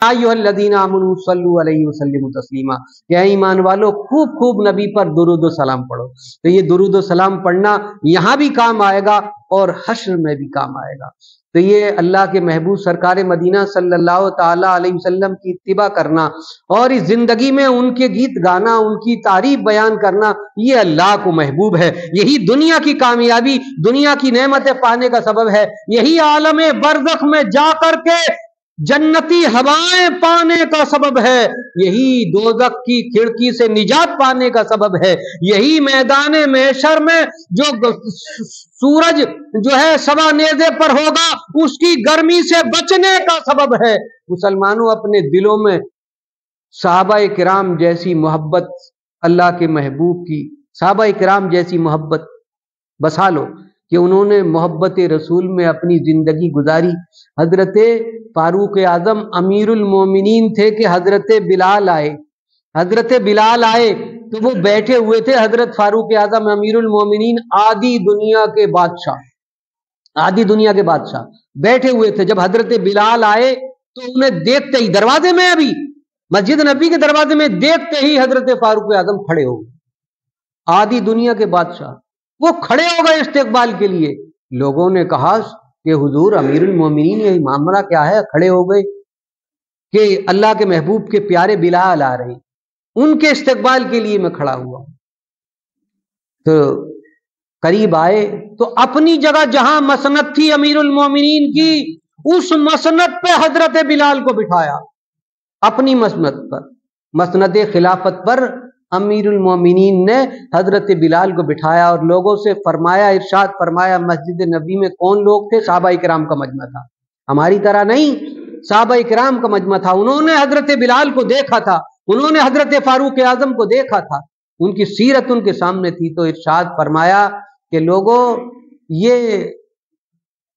अय्युहल्लज़ीना आमनू सल्लु अलैहि वसल्लिमु तस्लीमा, या ईमान वालों खूब खूब नबी पर दुरूद व सलाम पढ़ो। तो ये दुरूद व सलाम पढ़ना यहाँ भी काम आएगा और हश्र में भी काम आएगा। तो ये अल्लाह के महबूब सरकार मदीना सल्लल्लाहु ताला अलैहि वसल्लम की इत्तिबा करना और इस जिंदगी में उनके गीत गाना, उनकी तारीफ बयान करना, ये अल्लाह को महबूब है। यही दुनिया की कामयाबी, दुनिया की नेमतें पाने का सबब है। यही आलम बरज़ख में जा करके जन्नती हवाएं पाने का सबब है। यही दोज़ख की खिड़की से निजात पाने का सबब है। यही मैदान महशर में जो सूरज जो है सवा नेज़े पर होगा, उसकी गर्मी से बचने का सबब है। मुसलमानों, अपने दिलों में सहाबाए किराम जैसी मोहब्बत, अल्लाह के महबूब की सहाबाए किराम जैसी मोहब्बत बसा लो कि उन्होंने मोहब्बत रसूल में अपनी जिंदगी गुजारी। हजरत फारूक आजम अमीरुल मोमिनीन थे कि हजरत बिलाल आए। हजरत बिलाल आए तो वो बैठे हुए थे। हजरत फारूक आजम अमीरुल मोमिनीन आधी दुनिया के बादशाह बैठे हुए थे। जब हजरत बिलाल आए तो उन्हें देखते ही, दरवाजे में, अभी मस्जिद नबी के दरवाजे में देखते ही हजरत फारूक आजम खड़े हो गए। आधी दुनिया के बादशाह वो खड़े हो गए इस्तेकबाल के लिए। लोगों ने कहा कि हुजूर अमीरुल मोमिनीन, ये मामला क्या है? खड़े हो गए कि अल्लाह के महबूब के प्यारे बिलाल आ रहे, उनके इस्तेकबाल के लिए मैं खड़ा हुआ। तो करीब आए तो अपनी जगह जहां मसनद थी अमीरुल मोमिनीन की, उस मसनद पे हजरत बिलाल को बिठाया। अपनी मसनद पर, मसनद खिलाफत पर अमीरुल मोमिनीन ने हजरत बिलाल को बिठाया और लोगों से फरमाया, इरशाद फरमाया, मस्जिद नबी में कौन लोग थे? सहाबाए किराम का मजमा था, हमारी तरह नहीं, सहाबाए किराम का मजमा था। उन्होंने हजरत बिलाल को देखा था, उन्होंने हजरत फारूक आजम को देखा था, उनकी सीरत उनके सामने थी। तो इरशाद फरमाया कि लोगों, ये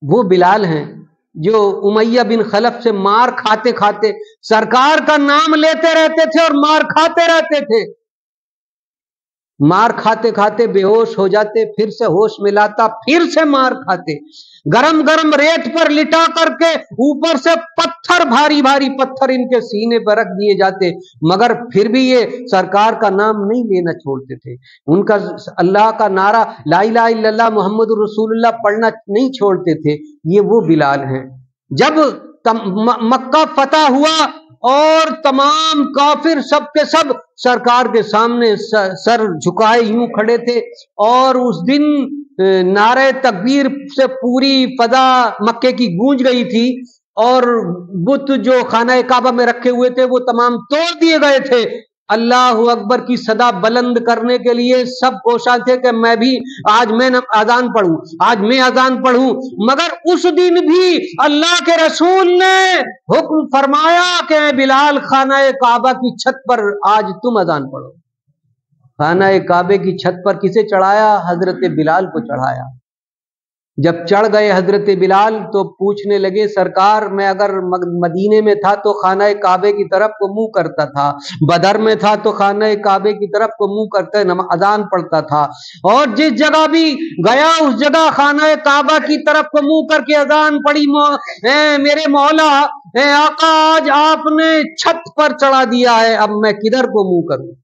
वो बिलाल हैं जो उमैया बिन खलफ से मार खाते खाते सरकार का नाम लेते रहते थे और मार खाते रहते थे। मार खाते खाते बेहोश हो जाते, फिर से होश मिलाता, फिर से मार खाते, गरम गरम रेत पर लिटा करके ऊपर से पत्थर, भारी भारी पत्थर इनके सीने पर रख दिए जाते, मगर फिर भी ये सरकार का नाम नहीं लेना छोड़ते थे। उनका अल्लाह का नारा ला इलाहा इल्लल्लाह मुहम्मदुर रसूलुल्लाह पढ़ना नहीं छोड़ते थे। ये वो बिलाल हैं। जब मक्का फतह हुआ और तमाम काफिर सब के सब सरकार के सामने सर झुकाए यूं खड़े थे, और उस दिन नारे तकबीर से पूरी फजा मक्के की गूंज गई थी, और बुत जो खाना काबा में रखे हुए थे वो तमाम तोड़ दिए गए थे। अल्लाह अकबर की सदा बुलंद करने के लिए सब कोशा थे कि मैं भी आज मैं अजान पढ़ूं, आज मैं अजान पढ़ूं। मगर उस दिन भी अल्लाह के रसूल ने हुक्म फरमाया कि बिलाल खाना काबा की छत पर आज तुम अजान पढ़ो। खाना काबे की छत पर किसे चढ़ाया? हजरत बिलाल को चढ़ाया। जब चढ़ गए हजरत बिलाल तो पूछने लगे, सरकार मैं अगर मदीने में था तो खाना काबे की तरफ को मुंह करता था, बदर में था तो खाना काबे की तरफ को मुंह करते अजान पढ़ता था, और जिस जगह भी गया उस जगह खाना काबा की तरफ को मुंह करके अजान पढ़ी। मेरे मौला आका, आज आपने छत पर चढ़ा दिया है, अब मैं किधर को मुंह करूं,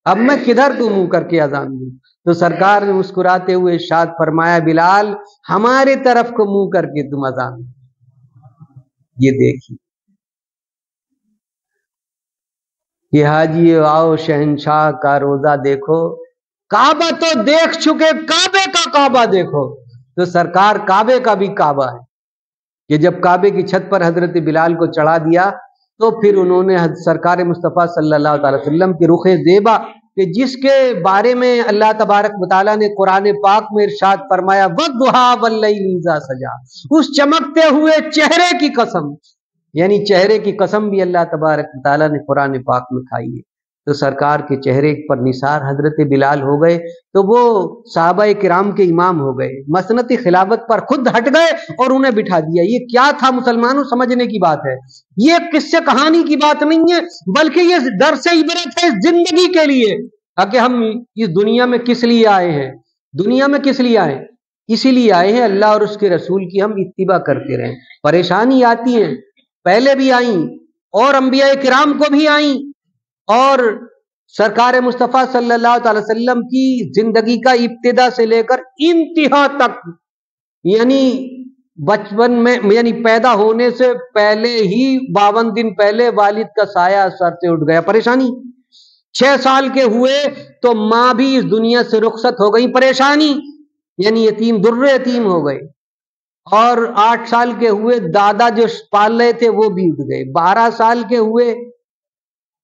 अब मैं किधर को मुंह करके अजान दूं? तो सरकार ने मुस्कुराते हुए इरशाद फरमाया, बिलाल हमारे तरफ को मुंह करके तुम अजान। ये देखिए, ये हाजी आओ शहंशाह का रोजा देखो, काबा तो देख चुके, काबे का काबा देखो। तो सरकार काबे का भी काबा है कि जब काबे की छत पर हजरत बिलाल को चढ़ा दिया तो फिर उन्होंने सरकार मुस्तफ़ा सल्लल्लाहु अलैहि वसल्लम की रुखे ज़ेबा कि जिसके बारे में अल्लाह तबारक व तआला ने कुरान पाक में इरशाद फरमाया, वद्दुहा वल्लैलि इज़ा सजा, उस चमकते हुए चेहरे की कसम, यानी चेहरे की कसम भी अल्लाह तबारक व तआला ने कुरान पाक में खाई है। तो सरकार के चेहरे पर निसार हजरत बिलाल हो गए तो वो सहाबाए किराम के इमाम हो गए, मसनत खिलाफत पर खुद हट गए और उन्हें बिठा दिया। ये क्या था मुसलमानों, समझने की बात है। ये किस्से कहानी की बात नहीं है, बल्कि ये दर्स इबरत है जिंदगी के लिए कि हम इस दुनिया में किस लिए आए हैं। दुनिया में किस लिए आए? इसीलिए आए हैं अल्लाह और उसके रसूल की हम इत्तिबा करते रहें। परेशानी आती है, पहले भी आई اور انبیاء کرام کو بھی آئیں، اور سرکار مصطفیٰ صلی اللہ تعالی وسلم کی زندگی کا ابتدا سے لے کر انتہا تک، یعنی بچپن میں یعنی پیدا ہونے سے پہلے ہی 52 دن پہلے والد کا سایہ سر سے اٹھ گیا، پریشانی۔ 6 سال کے ہوئے تو ماں بھی اس دنیا سے رخصت ہو گئی، پریشانی، یعنی یتیم در یتیم ہو گئے۔ اور 8 سال کے ہوئے دادا جو پال رہے تھے وہ بھی اٹھ گئے۔ 12 سال کے ہوئے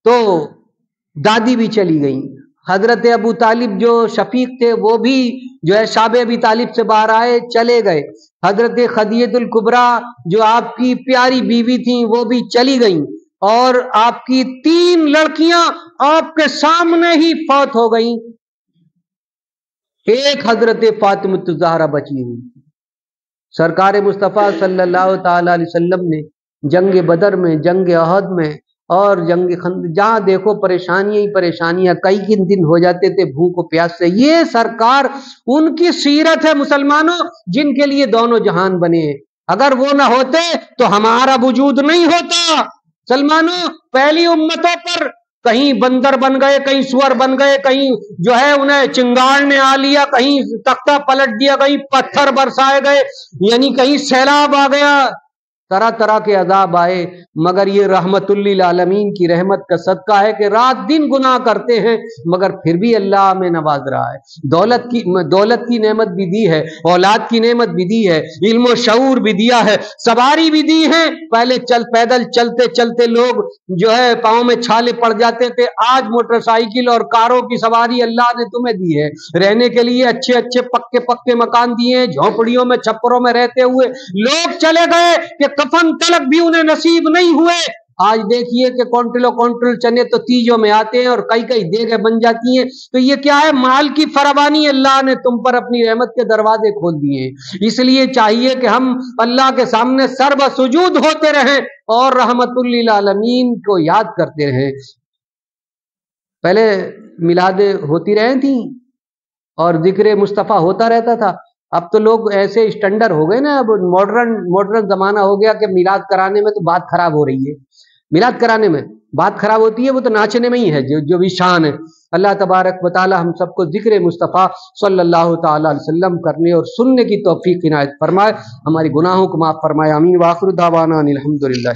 تو دادی بھی چلی گئیں۔ حضرت ابو طالب جو شفیق تھے وہ بھی جو ہے شاب ابی طالب سے باہر آئے، چلے گئے۔ حضرت خدیجہ الکبریٰ جو آپ کی پیاری بیوی تھیں وہ بھی چلی گئیں، اور آپ کی 3 لڑکیاں آپ کے سامنے ہی فوت ہو گئیں، ایک حضرت فاطمہ الزہرا بچی ہوئی۔ سرکار مصطفیٰ صلی اللہ تعالی علیہ وسلم نے جنگ بدر میں، جنگ احد میں اور جنگ خندق، جہاں دیکھو پریشانیاں ہی پریشانیاں، کئی دن ہو جاتے تھے بھوک و پیاس سے۔ یہ سرکار، ان کی سیرت ہے مسلمانوں، جن کے لیے دونوں جہان بنے ہیں۔ اگر وہ نہ ہوتے تو ہمارا وجود نہیں ہوتا۔ مسلمانوں، پہلی امتوں پر کہیں بندر بن گئے، کہیں سور بن گئے، کہیں جو ہے انہیں چنگاڑ نے آ لیا، کہیں تختہ پلٹ دیا، کہیں پتھر برسائے گئے، یعنی کہیں سیلاب آ گیا، طرح طرح کے عذاب آئے، مگر یہ رحمت للعالمین کی رحمت کا صدقہ ہے کہ رات دن گناہ کرتے ہیں مگر پھر بھی اللہ ہمیں نواز رہا ہے۔ دولت کی نعمت بھی دی ہے، اولاد کی نعمت بھی دی ہے، علم و شعور بھی دیا ہے، سواری بھی دی ہے۔ پہلے پیدل چلتے چلتے لوگ جو ہے پاؤں میں چھالے پڑ جاتے تھے، آج موٹر سائیکل اور کاروں کی سواری اللہ نے تمہیں دی ہے۔ رہنے کے لیے اچھے اچھے پکے مکان دیے ہیں، جھونپڑیوں میں چھپروں میں رہتے ہوئے لوگ چلے گئے کہ کفن تلک بھی انہیں نصیب نہیں ہوئے۔ آج دیکھیے کہ کونٹل چنے تو تیجوں میں آتے ہیں اور کئی دیگیں بن جاتی ہیں۔ تو یہ کیا ہے؟ مال کی فراوانی، اللہ نے تم پر اپنی رحمت کے دروازے کھول دیے ہیں۔ اس لیے چاہیے کہ ہم اللہ کے سامنے سر بسجود ہوتے رہیں اور رحمت للعالمین کو یاد کرتے رہیں۔ پہلے میلادیں ہوتی رہی تھیں اور ذکر مصطفیٰ ہوتا رہتا تھا، اب تو لوگ ایسے اسٹینڈر ہو گئے نا، اب ماڈرن زمانہ ہو گیا کہ میلاد کرانے میں تو بات خراب ہو رہی ہے۔ میلاد کرانے میں بات خراب ہوتی ہے، وہ تو ناچنے میں ہی ہے جو بھی شان ہے۔ اللہ تبارک و تعالی ہم سب کو ذکر مصطفیٰ صلی اللہ تعالی علیہ وسلم کرنے اور سننے کی توفیق عنایت فرمائے، ہماری گناہوں کو معاف فرمائے، آمین۔ وآخر دعوانا ان الحمدللہ۔